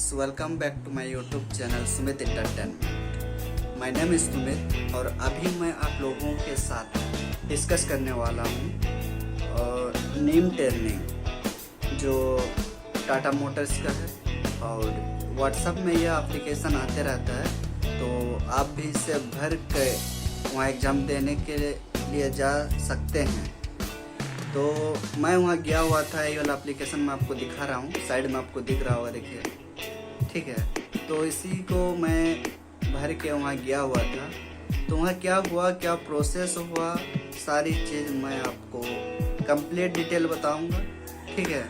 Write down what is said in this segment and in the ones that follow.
Welcome back to my YouTube channel Sumit entertainment. My name is Sumit और अभी मैं आप लोगों के साथ डिस्कस करने वाला हूँ नेम टर्निंग जो टाटा मोटर्स का है और व्हाट्सएप में यह एप्लीकेशन आते रहता है, तो आप भी इसे भर के वहाँ एग्ज़ाम देने के लिए जा सकते हैं। तो मैं वहाँ गया हुआ था, ये वाला एप्लीकेशन मैं आपको दिखा रहा हूँ, साइड में आपको दिख रहा होगा, देखिए, ठीक है। तो इसी को मैं भर के वहाँ गया हुआ था। तो वहाँ क्या हुआ, क्या प्रोसेस हुआ, सारी चीज़ मैं आपको कंप्लीट डिटेल बताऊँगा, ठीक है।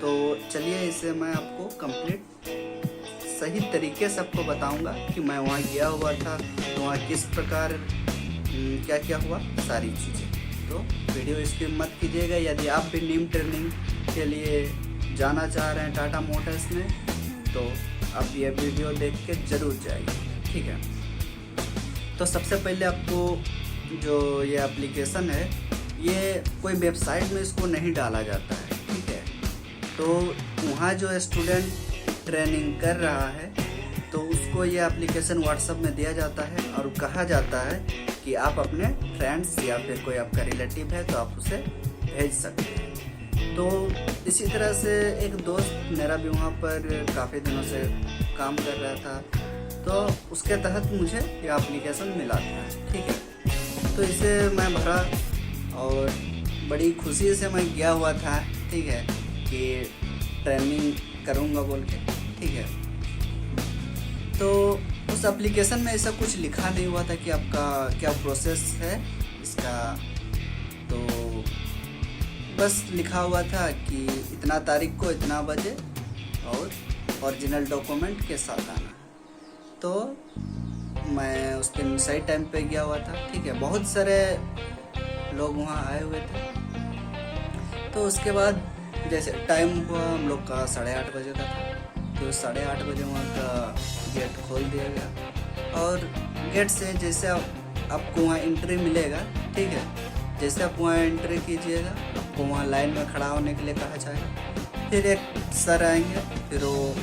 तो चलिए इसे मैं आपको कंप्लीट सही तरीके से आपको बताऊँगा कि मैं वहाँ गया हुआ था तो वहाँ किस प्रकार क्या क्या हुआ, सारी चीज़ें। तो वीडियो स्किप मत कीजिएगा। यदि आप भी नेम टर्निंग के लिए जाना चाह रहे हैं टाटा मोटर्स में, तो आप ये वीडियो देख के ज़रूर जाइए, ठीक है। तो सबसे पहले आपको जो ये एप्लीकेशन है, ये कोई वेबसाइट में इसको नहीं डाला जाता है, ठीक है। तो वहाँ जो स्टूडेंट ट्रेनिंग कर रहा है तो उसको ये एप्लीकेशन व्हाट्सएप में दिया जाता है और कहा जाता है कि आप अपने फ्रेंड्स या फिर कोई आपका रिलेटिव है तो आप उसे भेज सकते हैं। तो इसी तरह से एक दोस्त मेरा भी वहाँ पर काफ़ी दिनों से काम कर रहा था, तो उसके तहत मुझे ये एप्लीकेशन मिला था, ठीक है। तो इसे मैं भरा और बड़ी खुशी से मैं गया हुआ था, ठीक है, कि ट्रेनिंग करूँगा बोल के, ठीक है। तो उस एप्लीकेशन में ऐसा कुछ लिखा नहीं हुआ था कि आपका क्या प्रोसेस है इसका, तो बस लिखा हुआ था कि इतना तारीख को इतना बजे और ओरिजिनल डॉक्यूमेंट के साथ आना। तो मैं उस दिन सही टाइम पे गया हुआ था, ठीक है। बहुत सारे लोग वहाँ आए हुए थे। तो उसके बाद जैसे टाइम हुआ हम लोग का 8:30 बजे का था, तो 8:30 बजे वहाँ का गेट खोल दिया गया और गेट से जैसे आपको वहाँ एंट्री मिलेगा, ठीक है, जैसे आप वहाँ एंट्री कीजिएगा आपको वहाँ लाइन में खड़ा होने के लिए कहा जाएगा। फिर एक सर आएंगे, फिर वो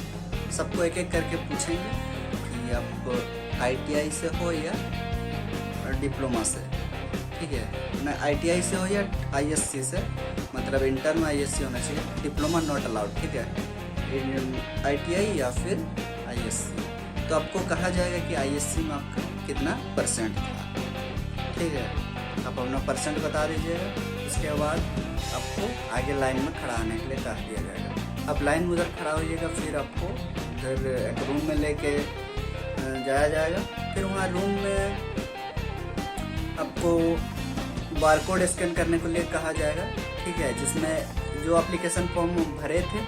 सबको एक एक करके पूछेंगे कि आप ITI से हो या डिप्लोमा से, ठीक है। मैं ITI से हो या ISC से, मतलब इंटर में ISC होना चाहिए, डिप्लोमा नॉट अलाउड, ठीक है। ITI या फिर ISC, तो आपको कहा जाएगा कि ISC में आपका कितना परसेंट था, ठीक है। आप अपना परसेंट बता दीजिएगा। उसके बाद आपको आगे लाइन में खड़ा होने के लिए कहा दिया जाएगा। आप लाइन में उधर खड़ा होइएगा, फिर आपको उधर एक रूम में लेके जाया जाएगा। फिर वहाँ रूम में आपको बारकोड स्कैन करने के लिए कहा जाएगा, ठीक है, जिसमें जो एप्लीकेशन फॉर्म भरे थे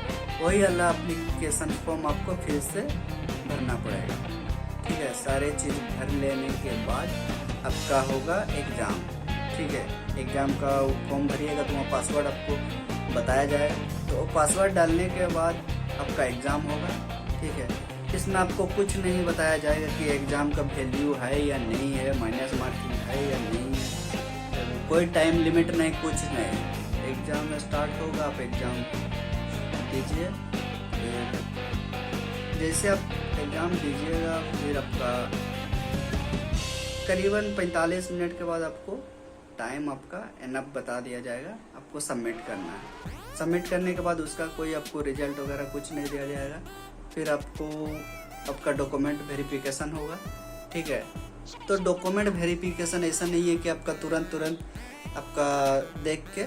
वही वाला एप्लीकेशन फॉर्म आपको फिर से भरना पड़ेगा, ठीक है। सारे चीज़ भर लेने के बाद आपका होगा एग्ज़ाम, ठीक है। एग्ज़ाम का फॉर्म भरिएगा तो वहाँ पासवर्ड आपको बताया जाएगा, तो पासवर्ड डालने के बाद आपका एग्ज़ाम होगा, ठीक है। इसमें आपको कुछ नहीं बताया जाएगा कि एग्ज़ाम का वैल्यू है या नहीं है, माइनस मार्किंग है या नहीं है, कोई टाइम लिमिट नहीं, कुछ नहीं। एग्ज़ाम स्टार्ट होगा, आप एग्ज़ाम दीजिए। जैसे आप एग्ज़ाम दीजिएगा फिर आपका करीबन 45 मिनट के बाद आपको टाइम आपका एनअप बता दिया जाएगा, आपको सबमिट करना है। सबमिट करने के बाद उसका कोई आपको रिजल्ट वगैरह कुछ नहीं दिया जाएगा। फिर आपको आपका डॉक्यूमेंट वेरिफिकेशन होगा, ठीक है। तो डॉक्यूमेंट वेरिफिकेशन ऐसा नहीं है कि आपका तुरंत आपका देख के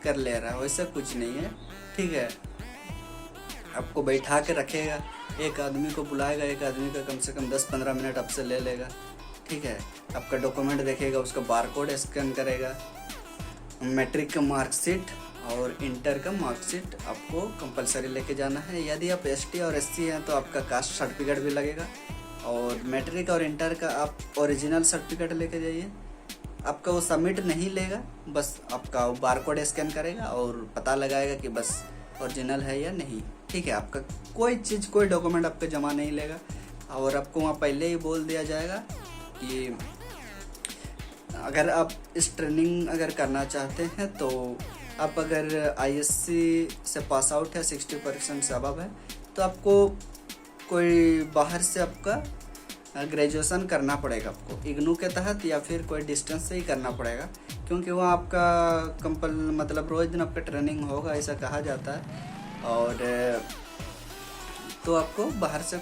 कर ले रहा है, वैसा कुछ नहीं है, ठीक है। आपको बैठा के रखेगा, एक आदमी को बुलाएगा, एक आदमी का कम से कम 10-15 मिनट आपसे ले लेगा, ठीक है। आपका डॉक्यूमेंट देखेगा, उसका बारकोड स्कैन करेगा। मैट्रिक का मार्कशीट और इंटर का मार्कशीट आपको कंपलसरी लेके जाना है। यदि आप ST और SC हैं तो आपका कास्ट सर्टिफिकेट भी लगेगा, और मैट्रिक और इंटर का आप ओरिजिनल सर्टिफिकेट लेके जाइए। आपका वो सबमिट नहीं लेगा, बस आपका वो बारकोड स्कैन करेगा और पता लगाएगा कि बस ओरिजिनल है या नहीं, ठीक है। आपका कोई चीज़, कोई डॉक्यूमेंट आपका जमा नहीं लेगा। और आपको वहाँ पहले ही बोल दिया जाएगा कि अगर आप इस ट्रेनिंग अगर करना चाहते हैं तो आप अगर ISC से पास आउट है, 60% से अबव है, तो आपको कोई बाहर से आपका ग्रेजुएशन करना पड़ेगा आपको इग्नू के तहत, या फिर कोई डिस्टेंस से ही करना पड़ेगा, क्योंकि वहाँ आपका मतलब रोज़ दिन आपका ट्रेनिंग होगा ऐसा कहा जाता है। और तो आपको बाहर से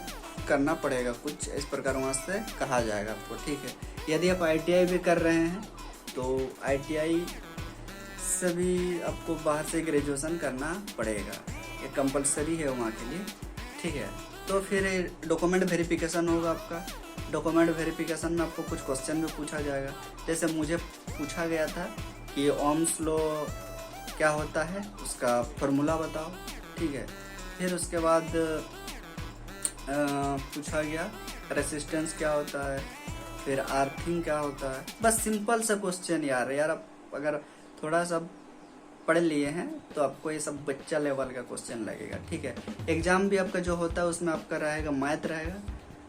करना पड़ेगा कुछ इस प्रकार, वहाँ से कहा जाएगा आपको, ठीक है। यदि आप ITI भी कर रहे हैं तो ITI से भी आपको बाहर से ग्रेजुएशन करना पड़ेगा, ये कंपलसरी है वहाँ के लिए, ठीक है। तो फिर डॉक्यूमेंट वेरिफिकेशन होगा आपका। डॉक्यूमेंट वेरिफिकेशन में आपको कुछ क्वेश्चन भी पूछा जाएगा, जैसे मुझे पूछा गया था कि ओम्स लॉ क्या होता है, उसका फॉर्मूला बताओ, ठीक है। फिर उसके बाद पूछा गया रेसिस्टेंस क्या होता है, फिर आर्थिंग क्या होता है। बस सिंपल सा क्वेश्चन यार आप अगर थोड़ा सा पढ़ लिए हैं तो आपको ये सब बच्चा लेवल का क्वेश्चन लगेगा, ठीक है। एग्जाम भी आपका जो होता है उसमें आपका रहेगा मैथ रहेगा,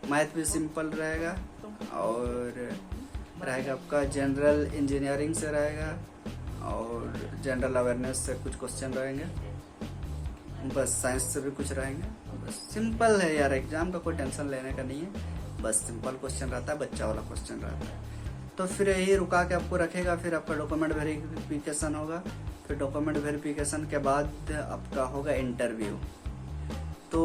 मैथ भी सिंपल रहेगा, और रहेगा आपका जनरल इंजीनियरिंग से रहेगा, और जनरल अवेयरनेस से कुछ क्वेश्चन रहेंगे, बस साइंस से भी कुछ रहेंगे। बस सिंपल है यार, एग्जाम का कोई टेंशन लेने का नहीं है, बस सिंपल क्वेश्चन रहता है, बच्चा वाला क्वेश्चन रहता है। तो फिर यही रुका के आपको रखेगा, फिर आपका डॉक्यूमेंट वेरिफिकेशन होगा, फिर डॉक्यूमेंट वेरिफिकेशन के बाद आपका होगा इंटरव्यू। तो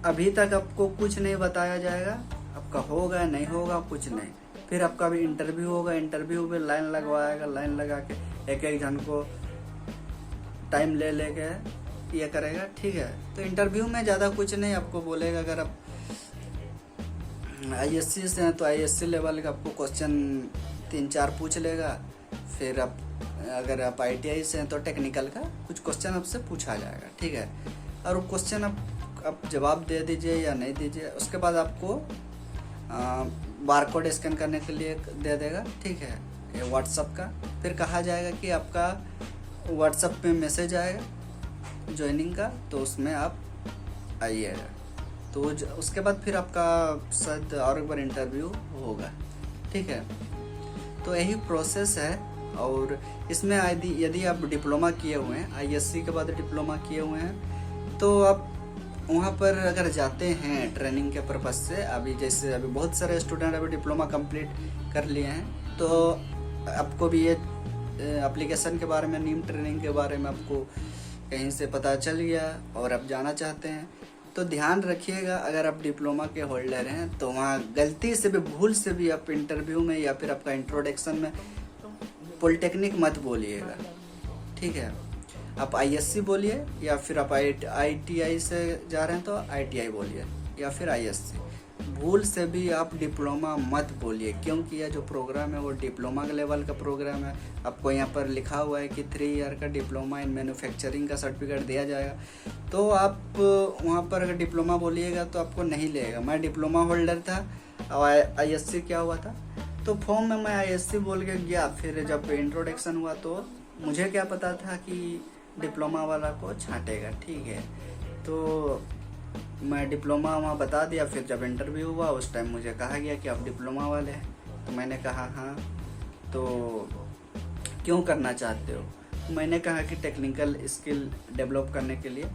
अभी तक आपको कुछ नहीं बताया जाएगा, आपका होगा नहीं होगा कुछ नहीं। फिर आपका भी इंटरव्यू होगा, इंटरव्यू में लाइन लगवाएगा, लाइन लगा के एक एक जन को टाइम ले लेके ये करेगा, ठीक है। तो इंटरव्यू में ज़्यादा कुछ नहीं आपको बोलेगा, अगर आप ISC से हैं तो ISC लेवल का आपको क्वेश्चन 3-4 पूछ लेगा। फिर आप अगर आप ITI से हैं तो टेक्निकल का कुछ क्वेश्चन आपसे पूछा जाएगा, ठीक है। और वो क्वेश्चन आप जवाब दे दीजिए या नहीं दीजिए, उसके बाद आपको बारकोड स्कैन करने के लिए दे देगा, ठीक है, ये व्हाट्सअप का। फिर कहा जाएगा कि आपका व्हाट्सअप पे मैसेज आएगा ज्वाइनिंग का, तो उसमें आप आइएगा। तो उसके बाद फिर आपका शायद और एक बार इंटरव्यू होगा, ठीक है। तो यही प्रोसेस है। और इसमें यदि आप डिप्लोमा किए हुए हैं, ISC के बाद डिप्लोमा किए हुए हैं, तो आप वहाँ पर अगर जाते हैं ट्रेनिंग के पर्पज़ से, अभी जैसे अभी बहुत सारे स्टूडेंट अभी डिप्लोमा कंप्लीट कर लिए हैं, तो आपको भी ये एप्लीकेशन के बारे में, नीम ट्रेनिंग के बारे में आपको कहीं से पता चल गया और आप जाना चाहते हैं, तो ध्यान रखिएगा, अगर आप डिप्लोमा के होल्डर हैं तो वहाँ गलती से भी, भूल से भी आप इंटरव्यू में या फिर आपका इंट्रोडक्शन में पॉलिटेक्निक मत बोलिएगा, ठीक है। आप ISC बोलिए, या फिर आप ITI से जा रहे हैं तो ITI बोलिए, या फिर ISC। भूल से भी आप डिप्लोमा मत बोलिए, क्योंकि यह जो प्रोग्राम है वो डिप्लोमा के लेवल का प्रोग्राम है। आपको यहाँ पर लिखा हुआ है कि 3 ईयर का डिप्लोमा इन मैन्युफैक्चरिंग का सर्टिफिकेट दिया जाएगा, तो आप वहाँ पर अगर डिप्लोमा बोलिएगा तो आपको नहीं लेगा। मैं डिप्लोमा होल्डर था और ISC क्या हुआ था, तो फॉर्म में मैं ISC बोल के गया, फिर जब इंट्रोडक्शन हुआ तो मुझे क्या पता था कि डिप्लोमा वाला को छांटेगा, ठीक है। तो मैं डिप्लोमा वहाँ बता दिया। फिर जब इंटरव्यू हुआ उस टाइम मुझे कहा गया कि आप डिप्लोमा वाले हैं, तो मैंने कहा हाँ, तो क्यों करना चाहते हो। मैंने कहा कि टेक्निकल स्किल डेवलप करने के लिए।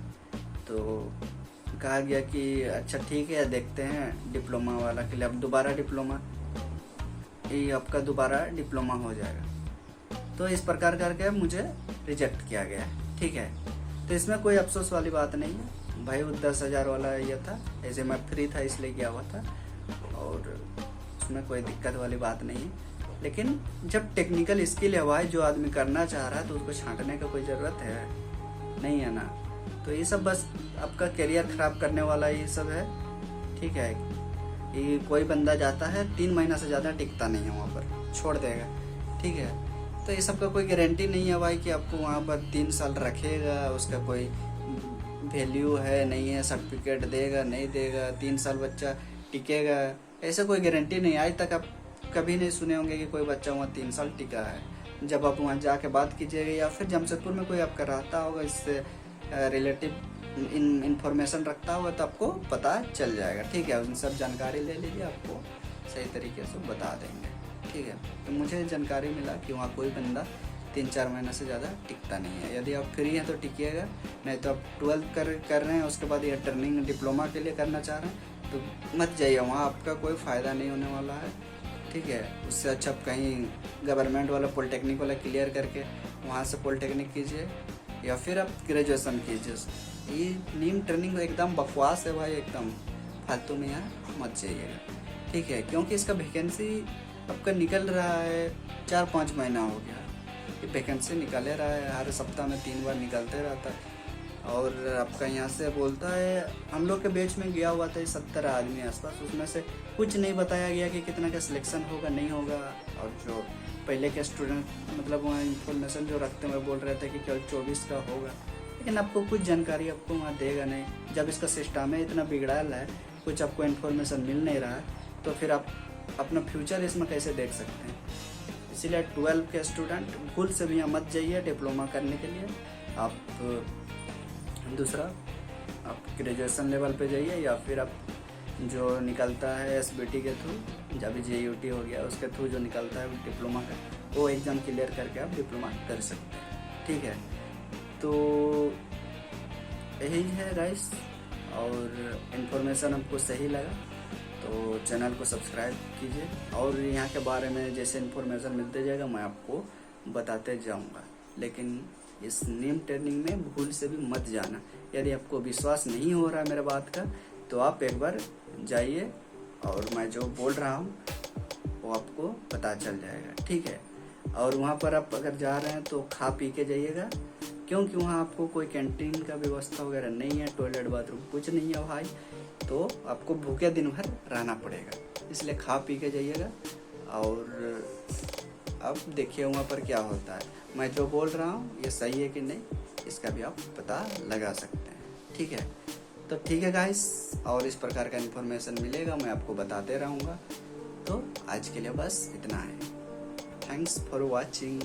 तो कहा गया कि अच्छा ठीक है, देखते हैं डिप्लोमा वाला के लिए अब दोबारा डिप्लोमा, ये आपका दोबारा डिप्लोमा हो जाएगा। तो इस प्रकार करके मुझे रिजेक्ट किया गया, ठीक है। तो इसमें कोई अफसोस वाली बात नहीं है भाई, वो 10,000 वाला ये था, ऐसे मैं फ्री था इसलिए गया हुआ था, और उसमें कोई दिक्कत वाली बात नहीं है। लेकिन जब टेक्निकल स्किल है जो आदमी करना चाह रहा है, तो उसको छांटने का कोई ज़रूरत है नहीं, है ना। तो ये सब बस आपका करियर ख़राब करने वाला ये सब है, ठीक है। ये कोई बंदा जाता है 3 महीना से ज़्यादा टिकता नहीं है, वहाँ पर छोड़ देगा, ठीक है। तो ये सब का कोई गारंटी नहीं है भाई कि आपको वहाँ पर 3 साल रखेगा, उसका कोई वैल्यू है नहीं है, सर्टिफिकेट देगा नहीं देगा, 3 साल बच्चा टिकेगा, ऐसा कोई गारंटी नहीं। आज तक आप कभी नहीं सुने होंगे कि कोई बच्चा वहाँ 3 साल टिका है। जब आप वहाँ जाके बात कीजिएगा, या फिर जमशेदपुर में कोई आपका रहता होगा, इससे रिलेटिव इन्फॉर्मेशन रखता होगा, तो आपको पता चल जाएगा, ठीक है। उन सब जानकारी ले लीजिए, आपको सही तरीके से बता देंगे, ठीक है। तो मुझे जानकारी मिला कि वहाँ कोई बंदा 3-4 महीना से ज़्यादा टिकता नहीं है। यदि आप फ्री हैं तो टिकिएगा, नहीं तो आप 12th कर रहे हैं उसके बाद ये टर्निंग डिप्लोमा के लिए करना चाह रहे हैं तो मत जाइए, वहाँ आपका कोई फ़ायदा नहीं होने वाला है, ठीक है। उससे अच्छा आप कहीं गवर्नमेंट वाला पॉलिटेक्निक वाला क्लियर करके वहाँ से पॉलिटेक्निक कीजिए या फिर आप ग्रेजुएशन कीजिए। ये नीम ट्रेनिंग एकदम बकवास है भाई, एकदम फालतू में यहाँ मत जाइएगा, ठीक है। क्योंकि इसका वैकेंसी आपका निकल रहा है 4-5 महीना हो गया, ये वैकेंसी निकले रहा है, हर सप्ताह में 3 बार निकलते रहता है। और आपका यहाँ से बोलता है, हम लोग के बैच में गया हुआ था 70 आदमी आसपास, उसमें से कुछ नहीं बताया गया कि कितना का सिलेक्शन होगा नहीं होगा। और जो पहले के स्टूडेंट मतलब वहाँ इन्फॉर्मेशन जो रखते हैं वो बोल रहे थे कि केवल 24 का होगा, लेकिन आपको कुछ जानकारी आपको वहाँ देगा नहीं। जब इसका सिस्टम है इतना बिगड़ाल है, कुछ आपको इन्फॉर्मेशन मिल नहीं रहा है, तो फिर आप अपना फ्यूचर इसमें कैसे देख सकते हैं। इसीलिए 12 के स्टूडेंट भूल से भी यहाँ मत जाइए डिप्लोमा करने के लिए। आप दूसरा आप ग्रेजुएशन लेवल पे जाइए या फिर आप जो निकलता है SBT के थ्रू, जब JUT हो गया उसके थ्रू जो निकलता है डिप्लोमा का, वो एग्ज़ाम क्लियर करके आप डिप्लोमा कर सकते हैं, ठीक है। तो यही है गाइस, और इन्फॉर्मेशन आपको सही लगा तो चैनल को सब्सक्राइब कीजिए, और यहाँ के बारे में जैसे इन्फॉर्मेशन मिलते जाएगा मैं आपको बताते जाऊँगा। लेकिन इस नीम ट्रेनिंग में भूल से भी मत जाना। यदि आपको विश्वास नहीं हो रहा है मेरे बात का तो आप एक बार जाइए, और मैं जो बोल रहा हूँ वो आपको पता चल जाएगा, ठीक है। और वहाँ पर आप अगर जा रहे हैं तो खा पी के जाइएगा, क्योंकि वहाँ आपको कोई कैंटीन का व्यवस्था वगैरह नहीं है, टॉयलेट बाथरूम कुछ नहीं है भाई, तो आपको भूखे दिन भर रहना पड़ेगा, इसलिए खा पी के जाइएगा। और अब देखिए वहाँ पर क्या होता है, मैं जो बोल रहा हूँ ये सही है कि नहीं इसका भी आप पता लगा सकते हैं, ठीक है। तो ठीक है गाइस, और इस प्रकार का इन्फॉर्मेशन मिलेगा मैं आपको बताते रहूँगा। तो आज के लिए बस इतना है। Thanks for watching.